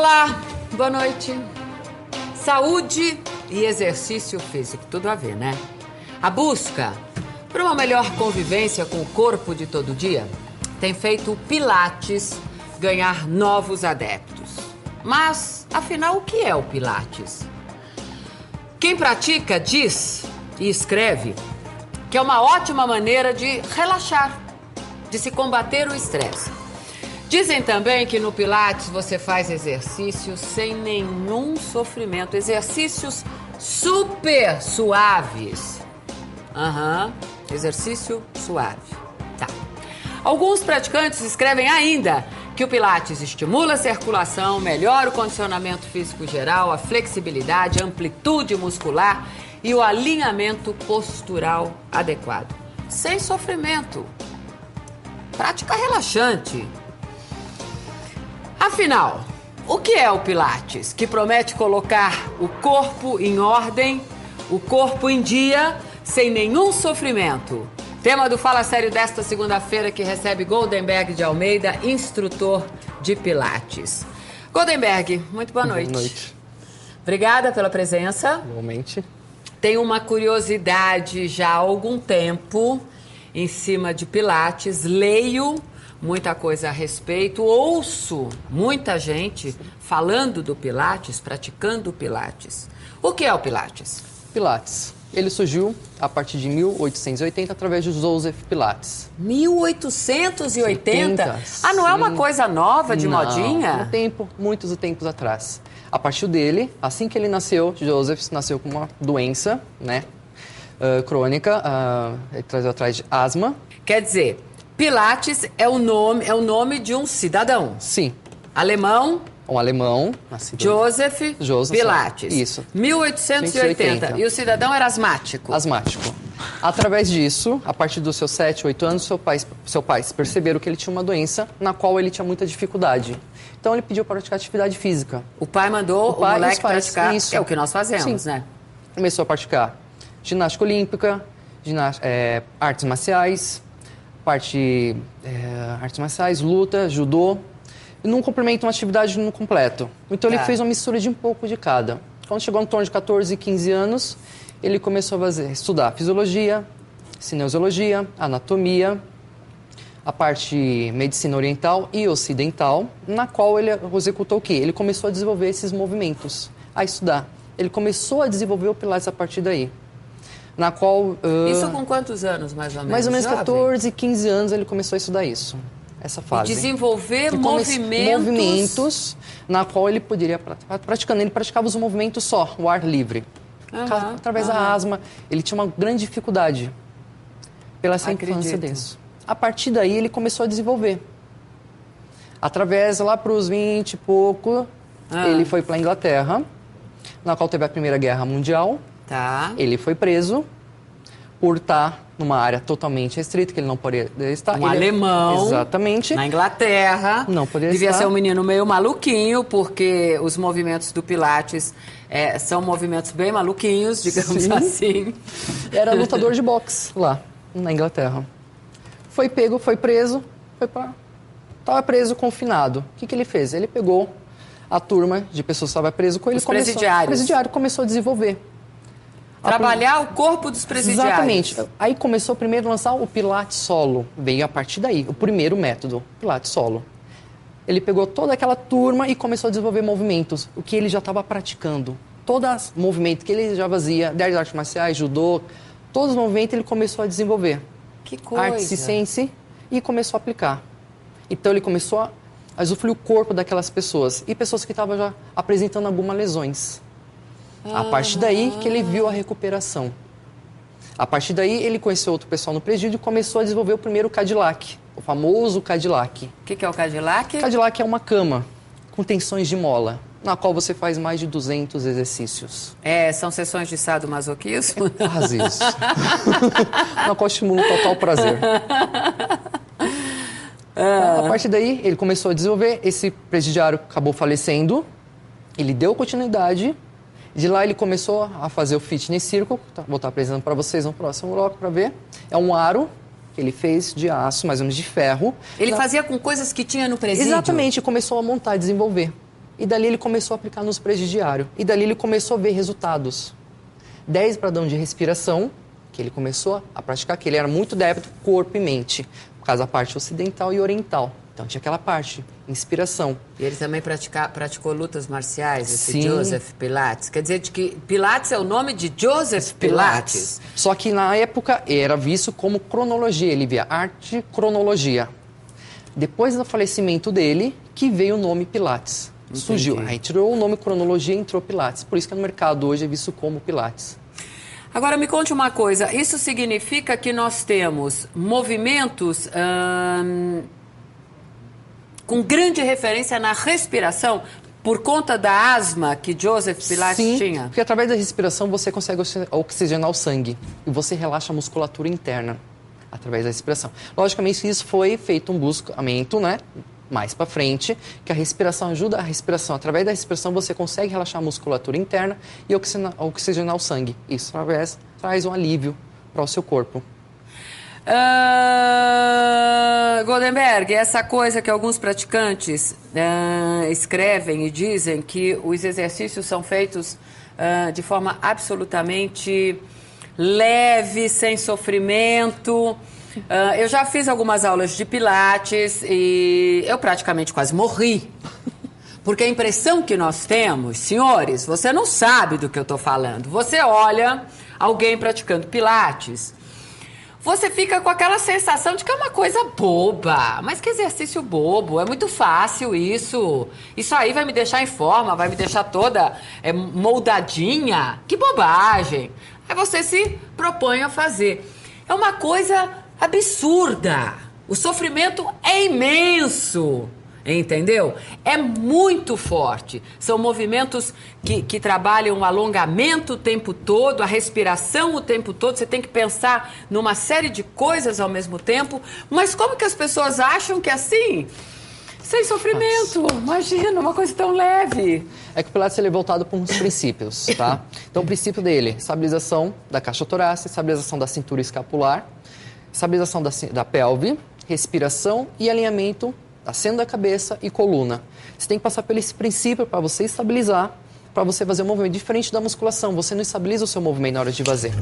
Olá, boa noite. Saúde e exercício físico, tudo a ver, né? A busca por uma melhor convivência com o corpo de todo dia tem feito o Pilates ganhar novos adeptos. Mas, afinal, o que é o Pilates? Quem pratica diz e escreve que é uma ótima maneira de relaxar, de se combater o estresse. Dizem também que no Pilates você faz exercícios sem nenhum sofrimento, exercícios super suaves. Exercício suave. Tá. Alguns praticantes escrevem ainda que o Pilates estimula a circulação, melhora o condicionamento físico geral, a flexibilidade, a amplitude muscular e o alinhamento postural adequado. Sem sofrimento. Prática relaxante. Afinal, o que é o Pilates? Que promete colocar o corpo em ordem, o corpo em dia, sem nenhum sofrimento. Tema do Fala Sério desta segunda-feira, que recebe Goldenberg de Almeida, instrutor de Pilates. Goldenberg, muito boa noite. Boa noite. Obrigada pela presença. Igualmente. Tenho uma curiosidade já há algum tempo em cima de Pilates, leio muita coisa a respeito, ouço muita gente falando do Pilates, praticando o Pilates. O que é o Pilates? Pilates. Ele surgiu a partir de 1880 através de Joseph Pilates. 1880? Ah, não é uma coisa nova, de modinha? Muitos tempos atrás. A partir dele, assim que ele nasceu, Joseph nasceu com uma doença, né, crônica, ele trazia atrás de asma. Quer dizer, Pilates é o nome de um cidadão. Sim. Alemão. Um alemão. Joseph Pilates. Isso. 1880. E o cidadão era asmático. Asmático. Através disso, a partir dos seus 7, 8 anos, seu pai perceberam que ele tinha uma doença na qual ele tinha muita dificuldade. Então ele pediu para praticar atividade física. O pai mandou o moleque praticar. Isso. É o que nós fazemos, né? Começou a praticar ginástica olímpica, artes marciais, artes marciais, luta, judô. E num complemento, uma atividade no completo. Então ele fez uma mistura de um pouco de cada. Quando chegou em torno de 14, 15 anos, ele começou a estudar fisiologia, cinesiologia, anatomia, a parte medicina oriental e ocidental, na qual ele executou o quê? Ele começou a desenvolver esses movimentos, a estudar. Ele começou a desenvolver o Pilates a partir daí. Na qual... Isso com quantos anos, mais ou menos? Mais ou menos jovem? 14, 15 anos ele começou a estudar isso. Essa fase. E desenvolver movimentos na qual ele poderia praticando. Ele praticava os movimentos só, o ar livre. Através da asma, ele tinha uma grande dificuldade pela essa infância disso. A partir daí ele começou a desenvolver. Através lá para os 20 e pouco, ele foi para a Inglaterra, na qual teve a Primeira Guerra Mundial. Tá. Ele foi preso por estar numa área totalmente restrita, que ele não poderia estar. Alemão. Exatamente. Na Inglaterra. Não poderia Devia estar. ser um menino meio maluquinho, porque os movimentos do Pilates são movimentos bem maluquinhos, digamos assim. Era lutador de boxe lá, na Inglaterra. Foi pego, foi preso, estava preso, confinado. O que ele fez? Ele pegou a turma de pessoas que estavam preso com ele. Os presidiários. O presidiário começou a desenvolver. Trabalhar o corpo dos presidiários. Exatamente. Aí começou primeiro a lançar o Pilates solo. Veio a partir daí, o primeiro método, Pilates solo. Ele pegou toda aquela turma e começou a desenvolver movimentos, o que ele já estava praticando. Todos os movimentos que ele já fazia, de artes marciais, judô, todos os movimentos ele começou a desenvolver. Que coisa. Arte circense, e começou a aplicar. Então ele começou a usufruir o corpo daquelas pessoas. E pessoas que estavam já apresentando algumas lesões. A partir daí que ele viu a recuperação. A partir daí ele conheceu outro pessoal no presídio e começou a desenvolver o primeiro Cadillac, o famoso Cadillac. O que é o Cadillac? Cadillac é uma cama com tensões de mola, na qual você faz mais de 200 exercícios. São sessões de sadomasoquismo? Quase isso. Na qual estimula o total prazer. A partir daí ele começou a desenvolver, esse presidiário acabou falecendo, ele deu continuidade. De lá ele começou a fazer o Fitness Circle, vou estar apresentando para vocês no próximo bloco para ver. É um aro que ele fez de aço, mais ou menos de ferro. Ele fazia com coisas que tinha no presídio? Exatamente, começou a montar, desenvolver. E dali ele começou a aplicar nos presidiários. E dali ele começou a ver resultados. 10 bradão de respiração, que ele começou a praticar, que ele era muito adepto corpo e mente, por causa da parte ocidental e oriental. Então tinha aquela parte, inspiração. E ele também praticou lutas marciais, esse Sim. Joseph Pilates. Quer dizer que Pilates é o nome de Joseph Pilates. Só que na época era visto como cronologia, ele via arte cronologia. Depois do falecimento dele, que veio o nome Pilates. Entendi. Surgiu. Aí tirou o nome cronologia e entrou Pilates. Por isso que no mercado hoje é visto como Pilates. Agora me conte uma coisa, isso significa que nós temos movimentos com grande referência na respiração por conta da asma que Joseph Pilates Sim, tinha? porque através da respiração você consegue oxigenar o sangue e você relaxa a musculatura interna através da respiração. Logicamente, isso foi feito um buscamento, né? Mais para frente, que a respiração ajuda a respiração. Através da respiração você consegue relaxar a musculatura interna e oxigenar o sangue. Isso traz um alívio para o seu corpo. Goldenberg, essa coisa que alguns praticantes escrevem e dizem que os exercícios são feitos de forma absolutamente leve, sem sofrimento. Eu já fiz algumas aulas de Pilates e eu praticamente quase morri. Porque a impressão que nós temos, senhores, você não sabe do que eu estou falando. Você olha alguém praticando Pilates, você fica com aquela sensação de que é uma coisa boba. Mas que exercício bobo, é muito fácil isso. Isso aí vai me deixar em forma, vai me deixar toda moldadinha. Que bobagem. Aí você se propõe a fazer. É uma coisa absurda. O sofrimento é imenso. Entendeu? É muito forte. São movimentos que trabalham o alongamento o tempo todo, a respiração o tempo todo. Você tem que pensar numa série de coisas ao mesmo tempo. Mas como que as pessoas acham que é assim? Sem sofrimento. Imagina, uma coisa tão leve. É que o Pilates ele é voltado para uns princípios, tá? Então o princípio dele, estabilização da caixa torácica, estabilização da cintura escapular, estabilização da pelve, respiração e alinhamento acendo da cabeça e coluna. Você tem que passar por esse princípio para você estabilizar, para você fazer um movimento diferente da musculação. Você não estabiliza o seu movimento na hora de fazer.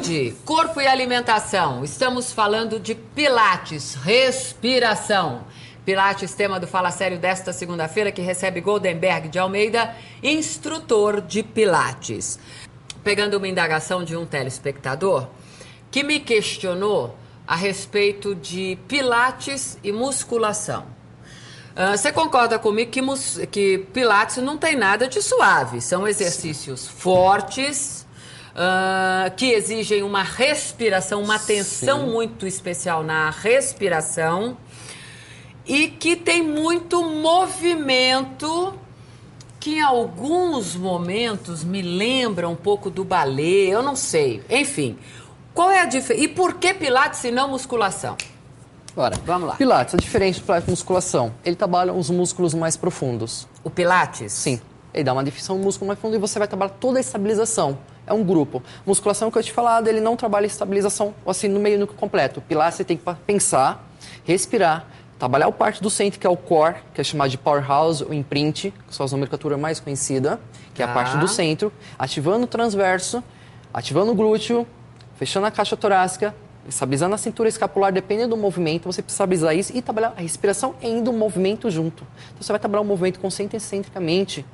Saúde, corpo e alimentação. Estamos falando de Pilates, respiração. Pilates, tema do Fala Sério desta segunda-feira, que recebe Goldenberg de Almeida, instrutor de Pilates. Pegando uma indagação de um telespectador que me questionou a respeito de Pilates e musculação. Você concorda comigo que Pilates não tem nada de suave? São exercícios fortes, que exigem uma respiração, uma atenção muito especial na respiração e que tem muito movimento, que em alguns momentos me lembra um pouco do balé, eu não sei. Enfim, qual é a diferença? E por que Pilates e não musculação? Agora, vamos lá. Pilates, a diferença do Pilates e musculação, ele trabalha os músculos mais profundos. O Pilates? Sim. Ele dá uma definição do músculo mais profundo e você vai trabalhar toda a estabilização. É um grupo. Musculação, que eu te falado, ele não trabalha estabilização assim no meio núcleo completo. O Pilates você tem que pensar, respirar, trabalhar o parte do centro, que é o core, que é chamado de powerhouse, o imprint, que são as nomenclatura mais conhecida, que é a parte do centro, ativando o transverso, ativando o glúteo, fechando a caixa torácica, estabilizando a cintura escapular, dependendo do movimento, você precisa estabilizar isso e trabalhar a respiração e ainda o movimento junto. Então você vai trabalhar o movimento concentricamente,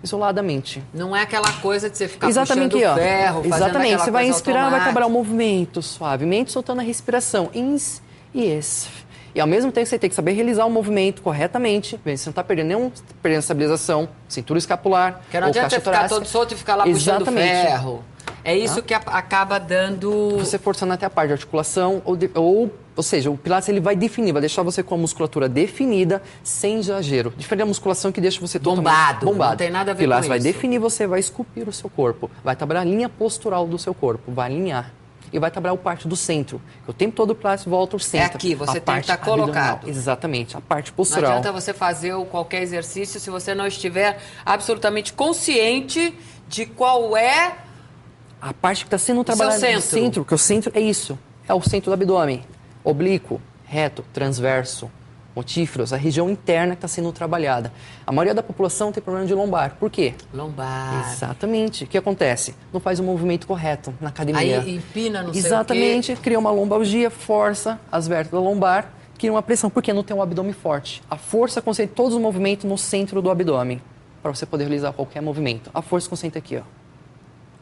isoladamente. Não é aquela coisa de você ficar exatamente puxando aqui, ó. ferro, fazendo exatamente, aquela você vai coisa inspirar, automática. vai trabalhar o movimento suavemente, soltando a respiração. Ins e ex. E ao mesmo tempo você tem que saber realizar o movimento corretamente, você não está perdendo estabilização, cintura escapular, porque não adianta você ficar todo solto e ficar lá puxando ferro. É isso que acaba dando... Você forçando até a parte de articulação, ou seja, o Pilates ele vai definir, vai deixar você com a musculatura definida, sem exagero. Diferente da musculação que deixa você totalmente bombado. Não tem nada a ver com isso. Pilates vai definir, você vai esculpir o seu corpo, vai trabalhar a linha postural do seu corpo, vai alinhar. E vai trabalhar o parte do centro. O tempo todo o Pilates volta ao centro. É aqui, você tem que estar colocado. Exatamente, a parte postural. Não adianta você fazer qualquer exercício se você não estiver absolutamente consciente de qual é... A parte que está sendo trabalhada no centro, porque o centro é isso. É o centro do abdômen. Oblíquo, reto, transverso, motíferos, a região interna que está sendo trabalhada. A maioria da população tem problema de lombar. Por quê? Lombar. Exatamente. O que acontece? Não faz o movimento correto na academia. Aí empina, não sei o quê. Exatamente. Cria uma lombalgia, força as vértebras lombar, cria uma pressão, porque não tem um abdômen forte. A força concentra todos os movimentos no centro do abdômen, para você poder realizar qualquer movimento. A força concentra aqui, ó.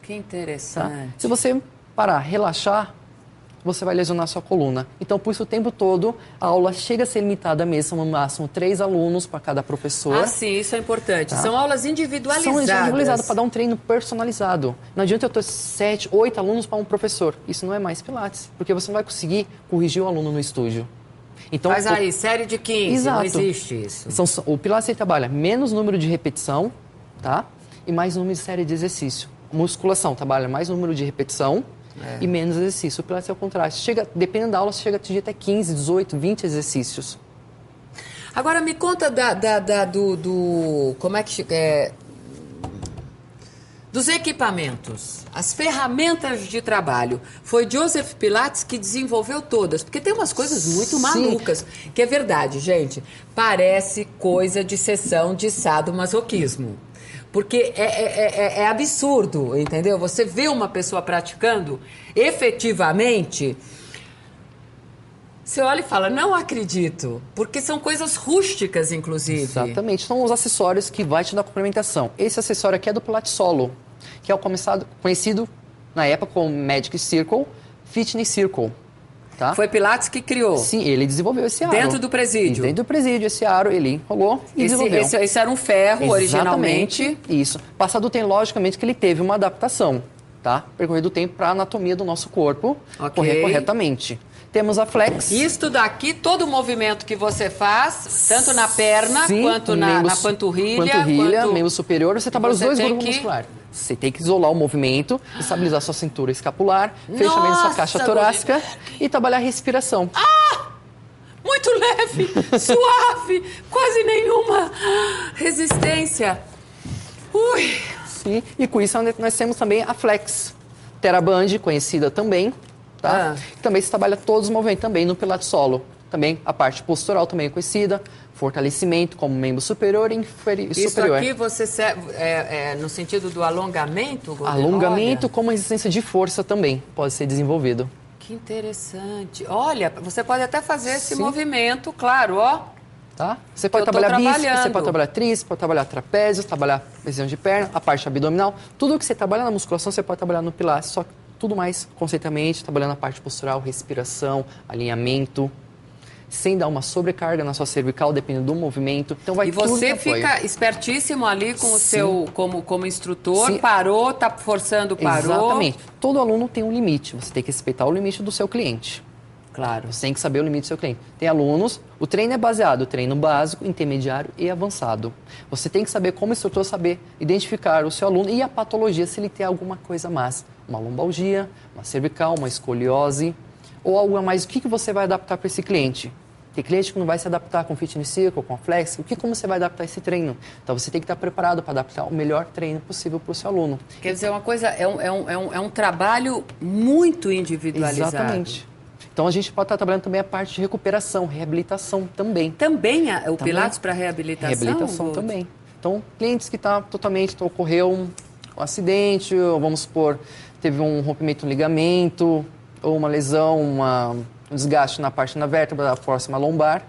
Que interessante. Tá? Se você parar, relaxar, você vai lesionar sua coluna. Então, por isso, o tempo todo, a aula chega a ser limitada mesmo, no máximo 3 alunos para cada professor. Ah, sim, isso é importante. Tá? São aulas individualizadas. São individualizadas, para dar um treino personalizado. Não adianta eu ter 7, 8 alunos para um professor. Isso não é mais Pilates, porque você não vai conseguir corrigir o aluno no estúdio. Então, mas aí, série de 15, exato. Não existe isso. O Pilates ele trabalha menos número de repetição, tá? E mais número de série de exercício. Musculação trabalha mais número de repetição e menos exercício. O Pilates é o contrário. Dependendo da aula, você chega a atingir até 15, 18, 20 exercícios. Agora, me conta como é que... dos equipamentos, as ferramentas de trabalho. Foi Joseph Pilates que desenvolveu todas, porque tem umas coisas muito malucas, que é verdade, gente. Parece coisa de sessão de sadomasoquismo. Porque é absurdo, entendeu? Você vê uma pessoa praticando, efetivamente, você olha e fala, não acredito, porque são coisas rústicas, inclusive. Exatamente, são os acessórios que vai te dar complementação. Esse acessório aqui é do Pilates Solo, que é o conhecido na época como Magic Circle, Fitness Circle. Tá? Foi Pilates que criou? Sim, ele desenvolveu esse aro. Dentro do presídio? Dentro do presídio, esse aro ele enrolou e desenvolveu. Esse era um ferro, originalmente. Exatamente, isso. Passado o tempo, logicamente, que ele teve uma adaptação, tá? Percorrer do tempo para a anatomia do nosso corpo correr corretamente. Temos a flex. Isto daqui, todo o movimento que você faz, tanto na perna, quanto na panturrilha. Membro superior, você trabalha os dois grupos musculares. Você tem que isolar o movimento, estabilizar sua cintura escapular, fechamento da sua caixa torácica e trabalhar a respiração. Ah! Muito leve, suave, quase nenhuma resistência. Ui! Sim, e com isso nós temos também a flex. TheraBand, conhecida também. Tá? Também se trabalha todos os movimentos, também no Pilates Solo. Também a parte postural também é conhecida. fortalecimento como membro superior e Isso superior. aqui você no sentido do alongamento? Alongamento Olha, como resistência de força também pode ser desenvolvido. que interessante. Olha, você pode até fazer esse Sim. movimento, claro, ó. Tá? Você pode Eu tô trabalhar bíceps, trabalhando. você pode trabalhar tríceps, pode trabalhar trapézios, trabalhar região de perna, a parte abdominal. Tudo que você trabalha na musculação, você pode trabalhar no Pilates, só que tudo mais conceitualmente, trabalhando a parte postural, respiração, alinhamento, sem dar uma sobrecarga na sua cervical, dependendo do movimento. Então vai E tudo você em apoio. fica espertíssimo ali com o Sim. seu, como instrutor, Sim. parou, tá forçando, parou. Exatamente. Todo aluno tem um limite, você tem que respeitar o limite do seu cliente. Claro. Você tem que saber o limite do seu cliente. Tem alunos, o treino é baseado no treino básico, intermediário e avançado. Você tem que saber, como instrutor, saber identificar o seu aluno e a patologia, se ele tem alguma coisa mais. Uma lombalgia, uma cervical, uma escoliose ou algo a mais. O que você vai adaptar para esse cliente? Tem cliente que não vai se adaptar com fitness circle, com flex. Como você vai adaptar esse treino? Então, você tem que estar preparado para adaptar o melhor treino possível para o seu aluno. Quer dizer, uma coisa, é um trabalho muito individualizado. Exatamente. Então, a gente pode estar trabalhando também a parte de recuperação, reabilitação também. Também o Pilates para reabilitação? Reabilitação também. Então, clientes que ocorreu um acidente, ou vamos supor, teve um rompimento do ligamento, ou uma lesão, um desgaste na parte da vértebra da próxima lombar,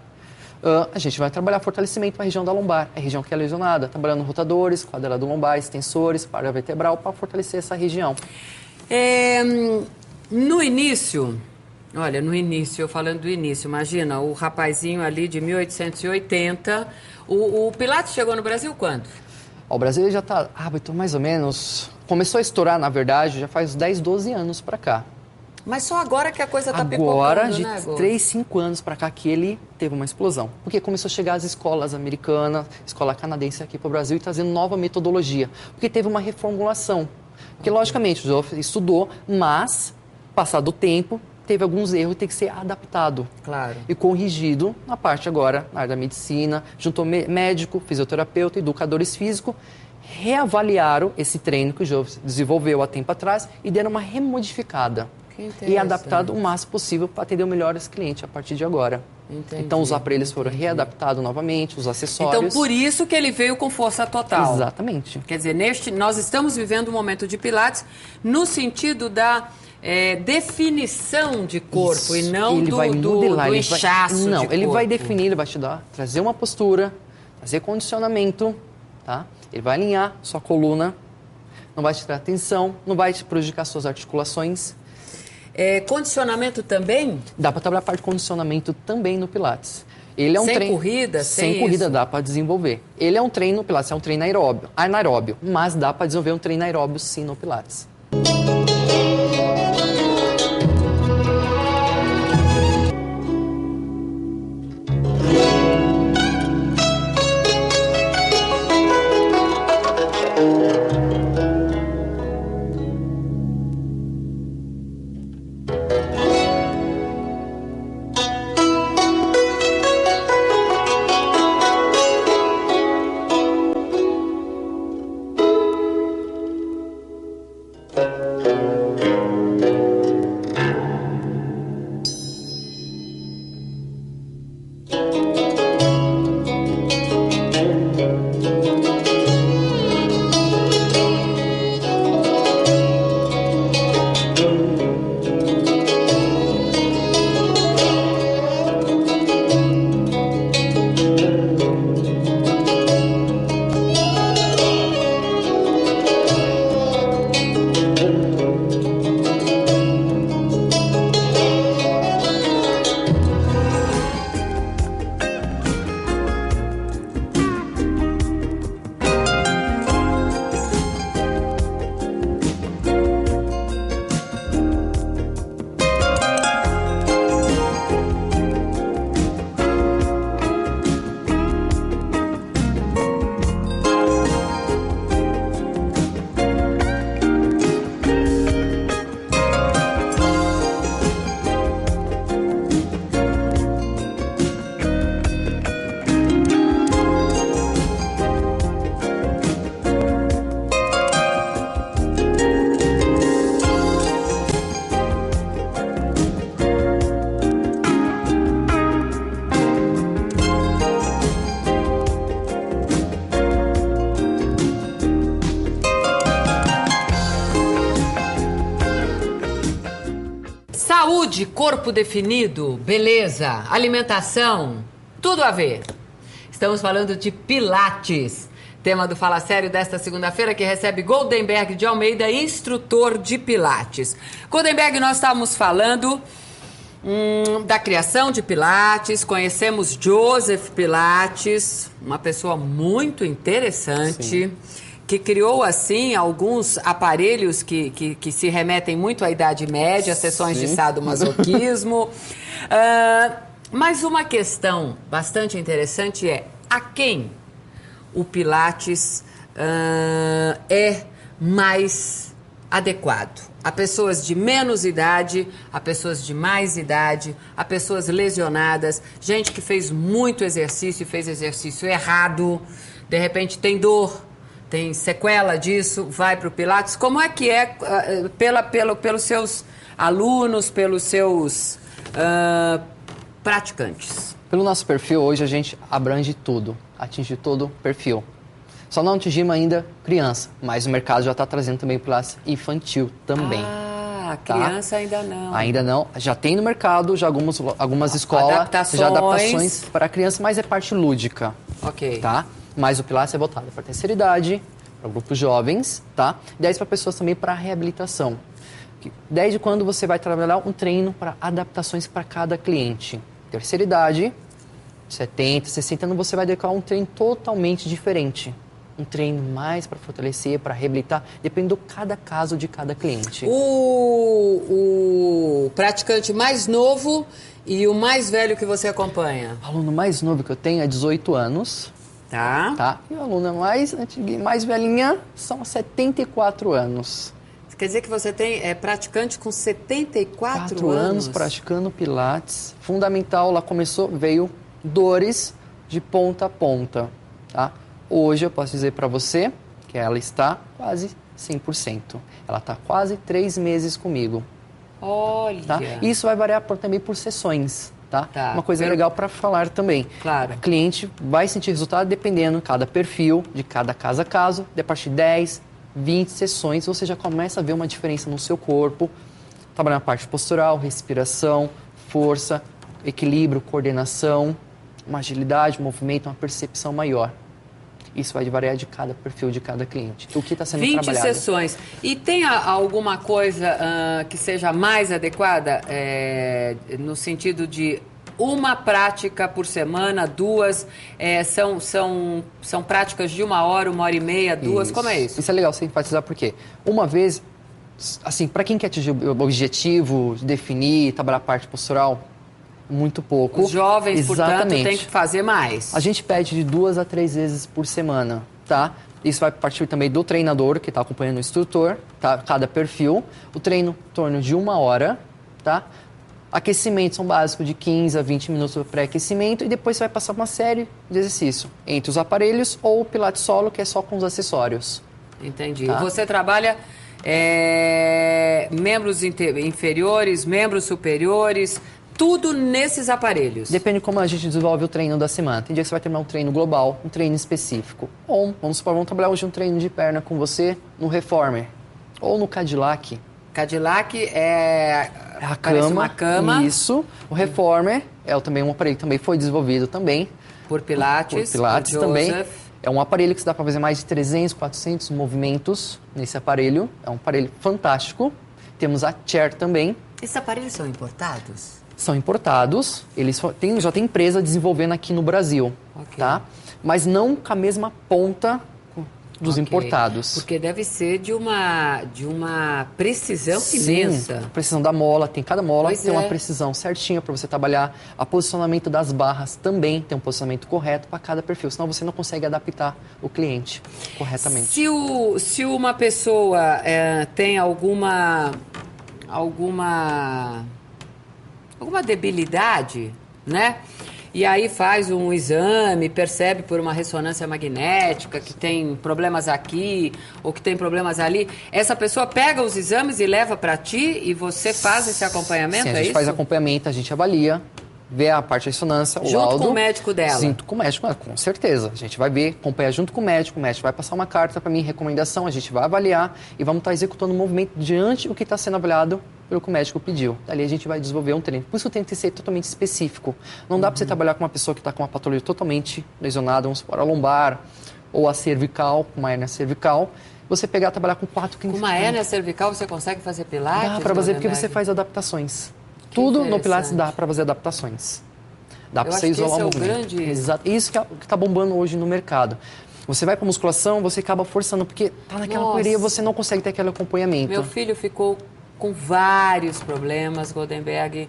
a gente vai trabalhar fortalecimento na região da lombar, a região que é lesionada, trabalhando rotadores, quadrado lombar, extensores, para vertebral, para fortalecer essa região. No início, eu falando do início, imagina, o rapazinho ali de 1880, o Pilates chegou no Brasil quando? O Brasil já está, então mais ou menos, começou a estourar, na verdade, já faz 10, 12 anos para cá. Mas só agora que a coisa está pipocando, Agora, de né, 3, 5 anos para cá que ele teve uma explosão. Porque começou a chegar as escolas americanas, escola canadense aqui para o Brasil e trazendo nova metodologia. Porque teve uma reformulação. Porque, logicamente, o João estudou, mas, passado o tempo, teve alguns erros e tem que ser adaptado. Claro. E corrigido na parte agora, na área da medicina, juntou médico, fisioterapeuta, educadores físicos, reavaliaram esse treino que o João desenvolveu há tempo atrás e deram uma remodificada. E adaptado o máximo possível para atender melhor esse cliente a partir de agora. Entendi, então, os aparelhos foram readaptados novamente, os acessórios. Então, por isso que ele veio com força total. Exatamente. Quer dizer, nós estamos vivendo um momento de Pilates no sentido da definição de corpo. Isso. E não ele vai modelar, do inchaço Não, de ele corpo. vai definir, ele vai te trazer uma postura, trazer condicionamento, tá? Ele vai alinhar sua coluna, não vai te dar tensão, não vai te prejudicar suas articulações. Condicionamento também? Dá para trabalhar a parte de condicionamento também no Pilates. Ele é um sem corrida? Sem corrida isso? dá para desenvolver. Ele é um treino no Pilates, é um treino anaeróbio, mas dá para desenvolver um treino aeróbio sim no Pilates. Saúde, corpo definido, beleza, alimentação, tudo a ver. Estamos falando de Pilates. Tema do Fala Sério desta segunda-feira, que recebe Goldenberg de Almeida, instrutor de Pilates. Goldenberg, nós estávamos falando da criação de Pilates, conhecemos Joseph Pilates, uma pessoa muito interessante. Sim. Que criou, assim, alguns aparelhos que se remetem muito à Idade Média, sessões de sadomasoquismo. Mas uma questão bastante interessante é a quem o Pilates é mais adequado? A pessoas de menos idade, a pessoas de mais idade, a pessoas lesionadas, gente que fez muito exercício e fez exercício errado, de repente tem dor, tem sequela disso, vai para o Pilates. Como é que é pelos seus alunos, pelos seus praticantes? Pelo nosso perfil, hoje a gente abrange tudo, atinge todo o perfil. Só não atingimos ainda criança, mas o mercado já está trazendo também Pilates infantil também. Criança tá? Ainda não. Ainda não. Já tem no mercado, já algumas escolas, já adaptações para criança, mas é parte lúdica. Ok. Tá? Mas o Pilates é voltado para a terceira idade, para grupos jovens, tá? 10 para pessoas também para reabilitação. Desde quando você vai trabalhar um treino para adaptações para cada cliente. Terceira idade, 70, 60 anos, você vai adequar um treino totalmente diferente. Um treino mais para fortalecer, para reabilitar, depende de cada caso de cada cliente. O praticante mais novo e o mais velho que você acompanha? O aluno mais novo que eu tenho é 18 anos. Tá. E a aluna mais velhinha são 74 anos. Quer dizer que você tem praticante com 74 anos praticando Pilates. Fundamental, lá veio dores de ponta a ponta. Tá? Hoje eu posso dizer para você que ela está quase 100%. Ela está quase 3 meses comigo. Olha! Tá? Isso vai variar também por sessões. Tá? Uma coisa legal para falar também. Claro. O cliente vai sentir resultado dependendo de cada perfil, de cada caso a caso. De a partir de 10, 20 sessões, você já começa a ver uma diferença no seu corpo. Trabalhando na parte postural, respiração, força, equilíbrio, coordenação, uma agilidade, um movimento, uma percepção maior. Isso vai variar de cada perfil, de cada cliente. O que está sendo 20 trabalhado. 20 sessões. E tem alguma coisa que seja mais adequada no sentido de uma prática por semana, 2? São práticas de 1 hora, 1h30, 2? Como é isso? Isso é legal você enfatizar porque uma vez, assim, para quem quer atingir o objetivo de definir, trabalhar a parte postural, muito pouco. Os jovens, portanto, têm que fazer mais. A gente pede de 2 a 3 vezes por semana, tá? Isso vai partir também do treinador, que está acompanhando o instrutor, tá? Cada perfil. O treino em torno de 1 hora, tá? Aquecimentos são básicos de 15 a 20 minutos de pré-aquecimento e depois você vai passar uma série de exercícios entre os aparelhos ou o Pilates solo, que é só com os acessórios. Entendi. Tá? Você trabalha membros inferiores, membros superiores... Tudo nesses aparelhos. Depende de como a gente desenvolve o treino da semana. Tem dia que você vai terminar um treino global, um treino específico. Ou, vamos trabalhar hoje um treino de perna com você no Reformer. Ou no Cadillac. Cadillac é a cama. Uma cama. Isso. O Reformer também um aparelho que também foi desenvolvido também. Por Pilates. Por Pilates também. É um aparelho que dá para fazer mais de 300, 400 movimentos nesse aparelho. É um aparelho fantástico. Temos a Chair também. Esses aparelhos são importados? São importados, já tem empresa desenvolvendo aqui no Brasil, tá? Mas não com a mesma ponta dos importados. Porque deve ser de uma precisão imensa. A precisão da mola, cada mola tem uma precisão certinha para você trabalhar. O posicionamento das barras também tem um posicionamento correto para cada perfil, senão você não consegue adaptar o cliente corretamente. Se uma pessoa tem alguma debilidade, né? E aí faz um exame, percebe por uma ressonância magnética que tem problemas aqui ou que tem problemas ali. Essa pessoa pega os exames e leva para ti e você faz esse acompanhamento, Sim, a gente faz acompanhamento, a gente avalia, vê a parte da ressonância, o laudo. Junto com o médico dela? Junto com o médico, com certeza. A gente vai ver, acompanhar junto com o médico vai passar uma carta para mim, recomendação, a gente vai avaliar e vamos estar executando o movimento diante do que está sendo avaliado pelo que o médico pediu. Dali a gente vai desenvolver um treino. Por isso tem que ser totalmente específico. Não dá para você trabalhar com uma pessoa que está com uma patologia totalmente lesionada, vamos supor, a lombar ou a cervical, uma hérnia cervical. Você pegar e trabalhar com 4 Com uma hérnia cervical você consegue fazer pilates? Dá para fazer porque você faz adaptações. Tudo no pilates dá para fazer adaptações. Dá para você isolar o movimento. Exato. Isso que está bombando hoje no mercado. Você vai para musculação, você acaba forçando, porque tá naquela correria, você não consegue ter aquele acompanhamento. Meu filho ficou com vários problemas, Goldenberg.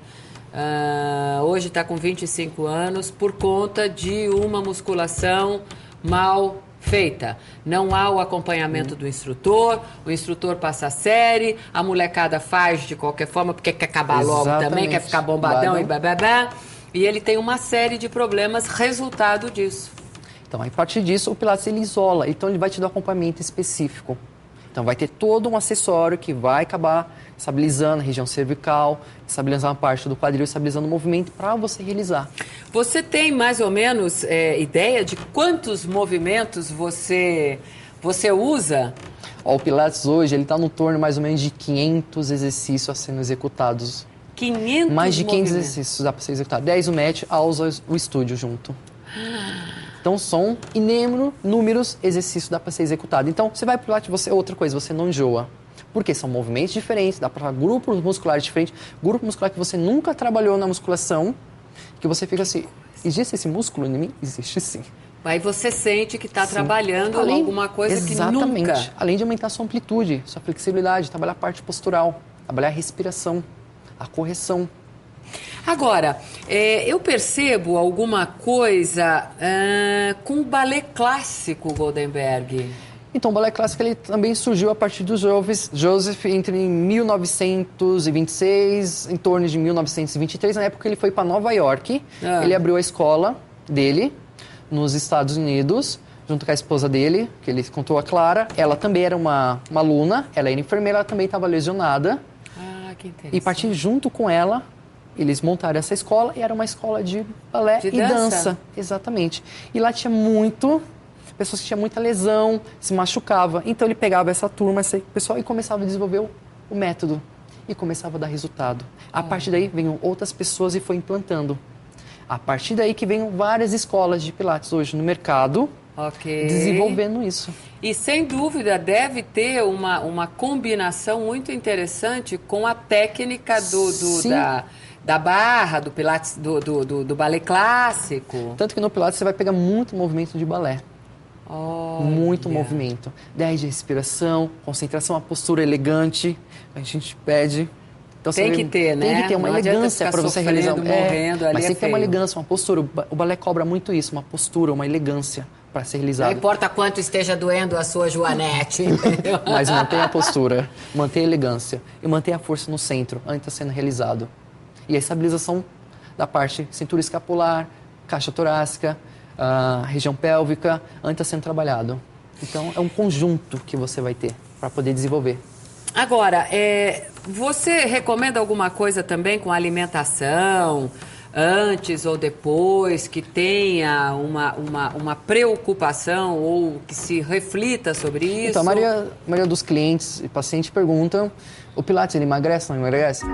Hoje está com 25 anos por conta de uma musculação mal feita. Não há o acompanhamento do instrutor, o instrutor passa a série, a molecada faz de qualquer forma, porque quer acabar logo também, quer ficar bombadão e bababá. E ele tem uma série de problemas resultado disso. Então, a partir disso, o Pilates ele isola, então ele vai te dar um acompanhamento específico. Então, vai ter todo um acessório que vai acabar estabilizando a região cervical, estabilizando a parte do quadril, estabilizando o movimento para você realizar. Você tem mais ou menos ideia de quantos movimentos você usa? O Pilates hoje ele está no torno mais ou menos de 500 exercícios a sendo executados. 500 mais de 500 movimentos. exercícios dá para você executar. 10 o match, a o estúdio junto. Então, são inúmeros exercícios dá para ser executado. Então, você vai pro Pilates, outra coisa, você não enjoa. Porque são movimentos diferentes, dá para grupos musculares diferentes. Grupo muscular que você nunca trabalhou na musculação, que você fica assim, existe esse músculo em mim? Existe sim. Aí você sente que está trabalhando alguma coisa exatamente, que nunca... Além de aumentar a sua amplitude, sua flexibilidade, trabalhar a parte postural, trabalhar a respiração, a correção. Agora, eu percebo alguma coisa com o balé clássico, Goldenberg. Então, o balé clássico ele também surgiu a partir do Joseph entre 1926, em torno de 1923. Na época, ele foi para Nova York. Ele abriu a escola dele nos Estados Unidos, junto com a esposa dele, que ele contou a Clara. Ela também era uma aluna, ela era enfermeira, ela também estava lesionada. Ah, que interessante. E a partir junto com ela, eles montaram essa escola e era uma escola de balé e dança. Exatamente. E lá tinha pessoas que tinham muita lesão, se machucava. Então ele pegava essa turma, esse pessoal, e começava a desenvolver o método. E começava a dar resultado. A partir daí, vinham outras pessoas e foi implantando. A partir daí que venham várias escolas de Pilates hoje no mercado, desenvolvendo isso. E sem dúvida deve ter uma combinação muito interessante com a técnica da barra, do Pilates, do balé clássico. Tanto que no Pilates você vai pegar muito movimento de balé. Muito movimento. 10 de respiração, concentração, a postura elegante. A gente pede. Então, tem que ter, né? Tem que ter uma elegância para você realizar. Morrendo, ali mas tem que ter uma elegância, uma postura. O balé cobra muito isso, uma postura, uma elegância para ser realizado. Não importa quanto esteja doendo a sua Joanete. Mas mantenha a postura, mantenha a elegância e mantenha a força no centro, antes de estar sendo realizado. E a estabilização da parte cintura escapular, caixa torácica, região pélvica, antes de estar sendo trabalhado. Então, é um conjunto que você vai ter para poder desenvolver. Agora, você recomenda alguma coisa também com alimentação, antes ou depois, que tenha uma preocupação ou que se reflita sobre isso? Então, a maioria dos clientes e pacientes perguntam, o Pilates ele emagrece ou não emagrece?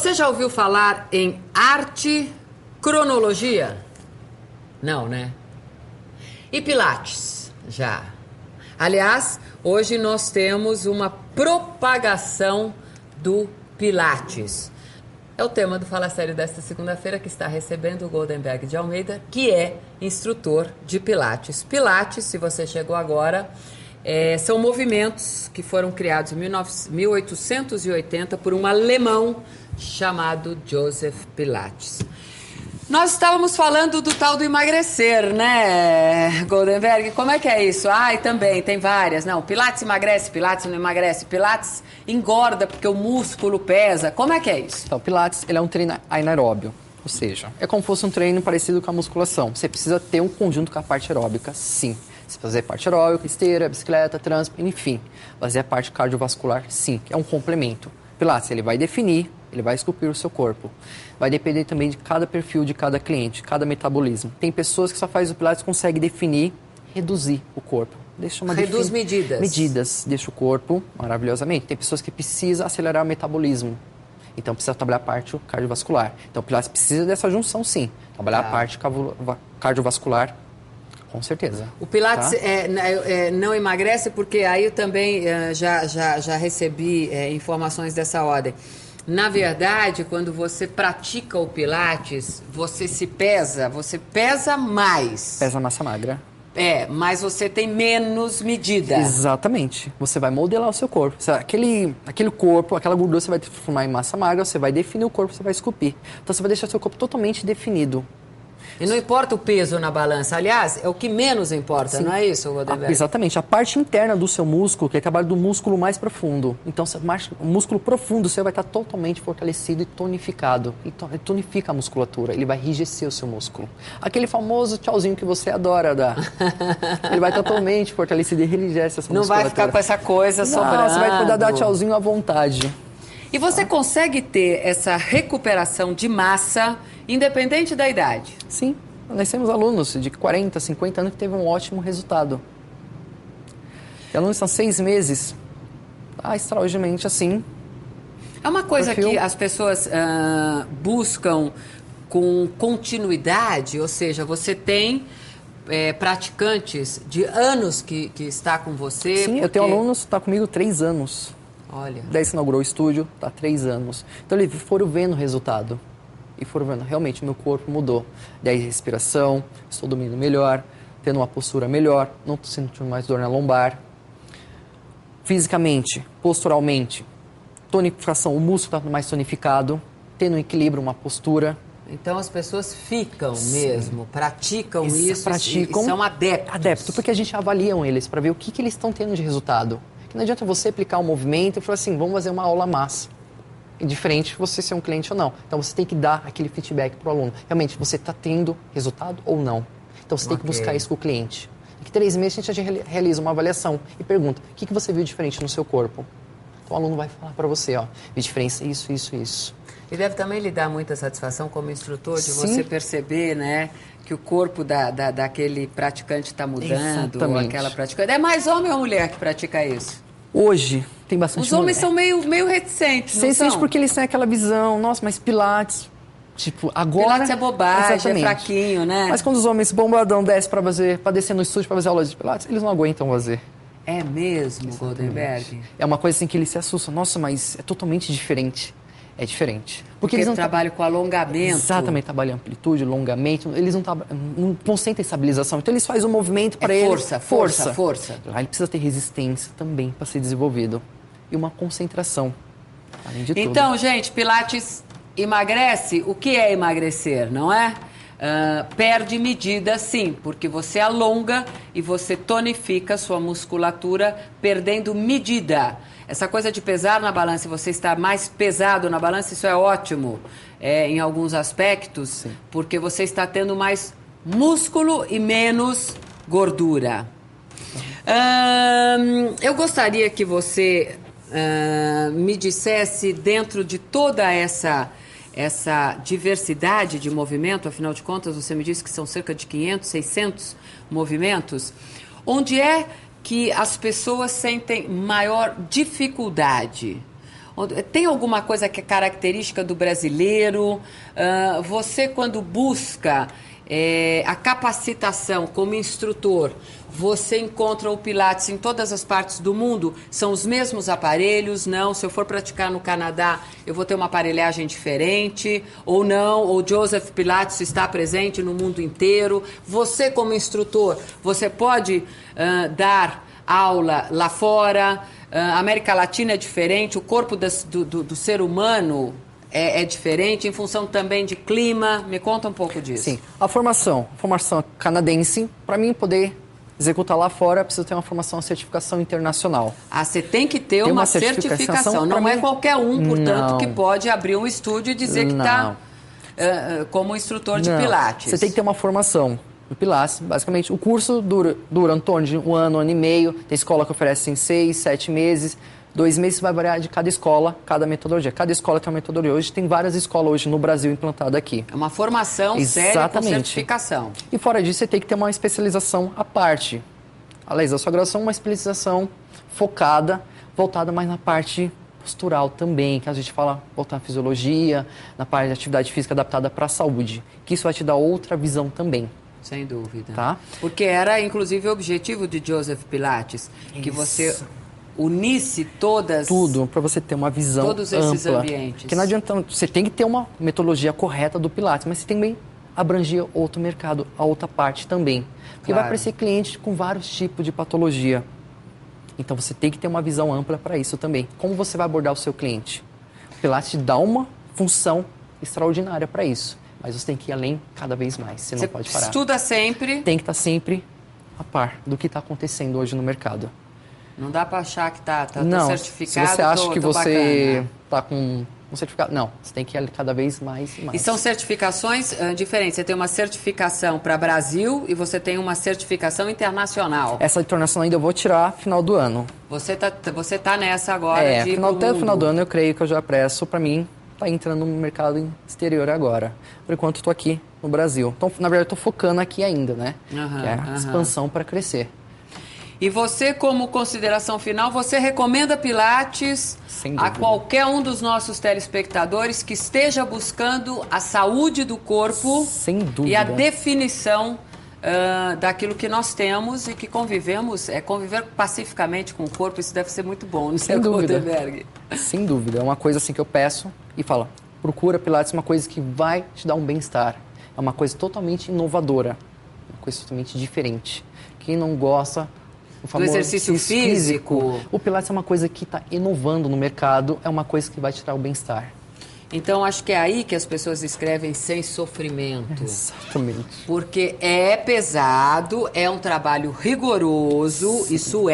Você já ouviu falar em arte cronologia? Não, né? E Pilates? Já. Aliás, hoje nós temos uma propagação do Pilates. É o tema do Fala Sério desta segunda-feira, que está recebendo o Goldenberg de Almeida, que é instrutor de Pilates. Pilates, se você chegou agora, são movimentos que foram criados em 1880 por um alemão chamado Joseph Pilates. Nós estávamos falando do tal do emagrecer, né, Goldenberg? Como é que é isso? E também tem várias. Não, Pilates emagrece, Pilates não emagrece. Pilates engorda porque o músculo pesa. Como é que é isso? Então, o Pilates, ele é um treino anaeróbio. Ou seja, é como se fosse um treino parecido com a musculação. Você precisa ter um conjunto com a parte aeróbica, sim. Você fazer parte aeróbica, esteira, bicicleta, trânsito, enfim. Fazer a parte cardiovascular, sim, que é um complemento. Pilates, ele vai definir, ele vai esculpir o seu corpo. Vai depender também de cada perfil de cada cliente, cada metabolismo. Tem pessoas que só fazem o Pilates e conseguem definir, reduzir o corpo. Reduz medidas. Medidas, deixa o corpo maravilhosamente. Tem pessoas que precisam acelerar o metabolismo. Então, precisa trabalhar a parte cardiovascular. Então, o Pilates precisa dessa junção, sim. Trabalhar a parte cardiovascular, com certeza. O Pilates não emagrece, porque aí eu também já recebi informações dessa ordem. Na verdade, quando você pratica o Pilates, você pesa mais. Pesa massa magra. Mas você tem menos medida. Exatamente. Você vai modelar o seu corpo. Aquele corpo, aquela gordura você vai transformar em massa magra, você vai definir o corpo, você vai esculpir. Então você vai deixar seu corpo totalmente definido. E não importa o peso na balança. Aliás, é o que menos importa, não é isso, Goldenberg? Exatamente. A parte interna do seu músculo, que é o trabalho do músculo mais profundo. Então, o músculo profundo você vai estar totalmente fortalecido e tonificado. Ele tonifica a musculatura, ele vai enrijecer o seu músculo. Aquele famoso tchauzinho que você adora dar. Ele vai totalmente fortalecido e enrijece essa musculatura. Não vai ficar com essa coisa sobrando. Você vai poder dar tchauzinho à vontade. E você consegue ter essa recuperação de massa independente da idade? Sim. Nós temos alunos de 40, 50 anos que teve um ótimo resultado. E alunos estão 6 meses, extraordinariamente assim. É uma coisa que as pessoas buscam com continuidade, ou seja, você tem praticantes de anos que está com você. Sim, eu tenho alunos que estão comigo 3 anos. Olha. Daí se inaugurou o estúdio, está há 3 anos. Então eles foram vendo o resultado. E foram vendo, realmente, meu corpo mudou. Daí respiração, estou dormindo melhor, tendo uma postura melhor, não estou sentindo mais dor na lombar. Fisicamente, posturalmente, tonificação, o músculo está mais tonificado, tendo um equilíbrio, uma postura. Então as pessoas ficam mesmo, praticam isso e são adeptos. Adeptos, porque a gente avalia eles para ver o que eles estão tendo de resultado. Não adianta você aplicar um movimento e falar assim, vamos fazer uma aula massa. É diferente você ser um cliente ou não. Então você tem que dar aquele feedback para o aluno. Realmente, você está tendo resultado ou não? Então você tem que buscar isso com o cliente. Daqui 3 meses a gente já realiza uma avaliação e pergunta, o que você viu diferente no seu corpo? Então o aluno vai falar para você, vi diferença isso, isso, isso. E deve também lhe dar muita satisfação como instrutor de você perceber, né, que o corpo daquele praticante está mudando. Exatamente. Ou aquela praticante. É mais homem ou mulher que pratica isso? Hoje tem bastante. Os homens são meio reticentes, não são? Porque eles têm aquela visão, nossa, mas Pilates, tipo, agora... Pilates é bobagem, exatamente. É fraquinho, né? Mas quando os homens bombadão descem para descer no estúdio para fazer aula de Pilates, eles não aguentam fazer. É mesmo, Goldenberg? É uma coisa assim que eles se assustam. Nossa, mas é totalmente diferente. É diferente. Porque eles não trabalham com alongamento. Exatamente, trabalham amplitude, alongamento. Eles não concentram em estabilização. Então eles fazem um movimento para eles. Força. Lá ele precisa ter resistência também para ser desenvolvido. E uma concentração, além de tudo. Então, gente, Pilates emagrece? O que é emagrecer, não é? Perde medida, sim, porque você alonga e você tonifica sua musculatura perdendo medida. Essa coisa de pesar na balança e você estar mais pesado na balança, isso é ótimo em alguns aspectos, sim, porque você está tendo mais músculo e menos gordura. Eu gostaria que você me dissesse, dentro de toda essa diversidade de movimento, afinal de contas, você me disse que são cerca de 500, 600 movimentos, onde é que as pessoas sentem maior dificuldade? Tem alguma coisa que é característica do brasileiro? Você, quando busca a capacitação como instrutor, você encontra o Pilates em todas as partes do mundo? São os mesmos aparelhos? Não? Se eu for praticar no Canadá, eu vou ter uma aparelhagem diferente? Ou não? Ou Joseph Pilates está presente no mundo inteiro? Você, como instrutor, você pode dar aula lá fora? A América Latina é diferente? O corpo do ser humano é diferente em função também de clima? Me conta um pouco disso. Sim. A formação canadense, para mim poder executar lá fora, precisa ter uma formação, uma certificação internacional. Você tem que ter uma certificação. Não é qualquer um, portanto, que pode abrir um estúdio e dizer que está como instrutor de Pilates. Você tem que ter uma formação no Pilates. Basicamente, o curso dura em torno de um ano e meio. Tem escola que oferece em 6, 7 meses. 2 meses vai variar de cada escola, cada metodologia. Cada escola tem uma metodologia. Hoje tem várias escolas hoje no Brasil implantadas aqui. É uma formação séria com certificação. E fora disso, você tem que ter uma especialização à parte. Além da sua graduação, uma especialização focada, voltada mais na parte postural também, que a gente fala voltar à fisiologia, na parte de atividade física adaptada para a saúde. Que isso vai te dar outra visão também. Sem dúvida. Tá? Porque era, inclusive, o objetivo de Joseph Pilates, que você unisse tudo para você ter uma visão todos esses ampla. Ambientes. Porque não adianta, você tem que ter uma metodologia correta do Pilates, mas você também abranger outro mercado, a outra parte também. Porque vai aparecer cliente com vários tipos de patologia. Então você tem que ter uma visão ampla para isso também. Como você vai abordar o seu cliente? O Pilates te dá uma função extraordinária para isso. Mas você tem que ir além cada vez mais. Você não pode parar. Estuda sempre. Tem que estar sempre a par do que está acontecendo hoje no mercado. Não dá para achar que tá não, certificado. Se você acha que você está com um certificado, não. Você tem que ir cada vez mais e mais. E são certificações diferentes. Você tem uma certificação para Brasil e você tem uma certificação internacional. Essa internacional ainda eu vou tirar final do ano. Você tá nessa agora de ir pro até o mundo. final do ano eu creio que eu já presto para mim. Tá entrando no mercado exterior agora. Por enquanto, estou aqui no Brasil. Então, na verdade, estou focando aqui ainda, né? Que é a expansão para crescer. E você, como consideração final, você recomenda Pilates a qualquer um dos nossos telespectadores que esteja buscando a saúde do corpo Sem dúvida. E a definição daquilo que nós temos e que convivemos, conviver pacificamente com o corpo, isso deve ser muito bom, não Sem dúvida. Goldenberg? Sem dúvida. É uma coisa assim que eu peço e falo, procura Pilates, uma coisa que vai te dar um bem-estar. É uma coisa totalmente inovadora, uma coisa totalmente diferente. Quem não gosta do exercício físico, o Pilates é uma coisa que está inovando no mercado, é uma coisa que vai te dar o bem-estar. Então, acho que é aí que as pessoas escrevem sem sofrimento. Exatamente. Porque é pesado, é um trabalho rigoroso, isso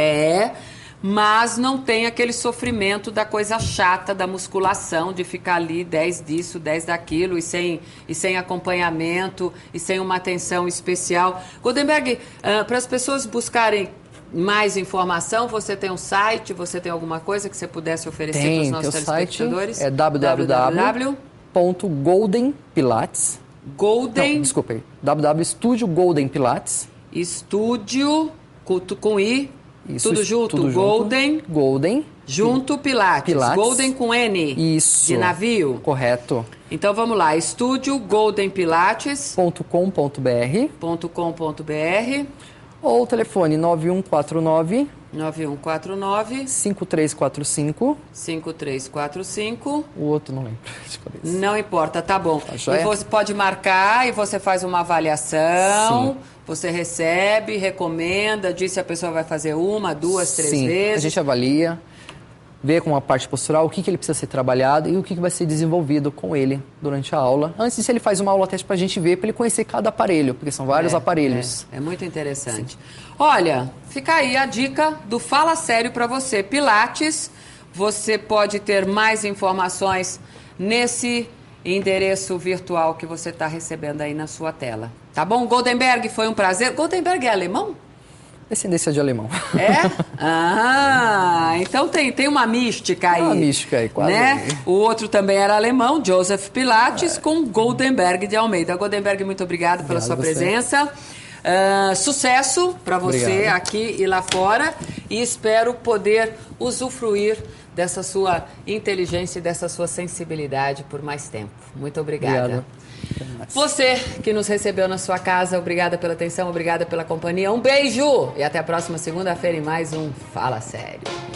mas não tem aquele sofrimento da coisa chata da musculação, de ficar ali 10 disso, 10 daquilo, e sem acompanhamento, e sem uma atenção especial. Goldenberg, para as pessoas buscarem mais informação, você tem um site, você tem alguma coisa que você pudesse oferecer para os nossos telespectadores? Site é www.goldenpilates. Desculpa aí. www.studio Golden Pilates. Estúdio com I. Isso, tudo junto. Golden. Junto Pilates. Golden com N. Isso. De navio. Correto. Então vamos lá. Estúdio goldenpilates.com.br. Ou o telefone 9149 5345. O outro não lembro de cabeça. Não importa, tá bom. Tá, e você pode marcar e você faz uma avaliação. Sim. Você recebe, recomenda, diz se a pessoa vai fazer 1, 2, 3 vezes. A gente avalia, vê com a parte postural o que ele precisa ser trabalhado e o que vai ser desenvolvido com ele durante a aula. Antes disso, ele faz uma aula teste para a gente ver, para ele conhecer cada aparelho, porque são vários aparelhos. É muito interessante. Sim. Olha, fica aí a dica do Fala Sério para você. Pilates, você pode ter mais informações nesse endereço virtual que você está recebendo aí na sua tela. Tá bom? Goldenberg, foi um prazer. Goldenberg é alemão? Descendência de alemão. É? Então tem uma mística aí. Uma mística aí, quase. Né? O outro também era alemão, Joseph Pilates, com Goldenberg de Almeida. Goldenberg, muito obrigado pela sua presença. Sucesso para você Obrigado. aqui e lá fora. E espero poder usufruir dessa sua inteligência e dessa sua sensibilidade por mais tempo. Muito obrigada. Obrigado. Você que nos recebeu na sua casa, obrigada pela atenção, obrigada pela companhia. Um beijo e até a próxima segunda-feira em mais um Fala Sério.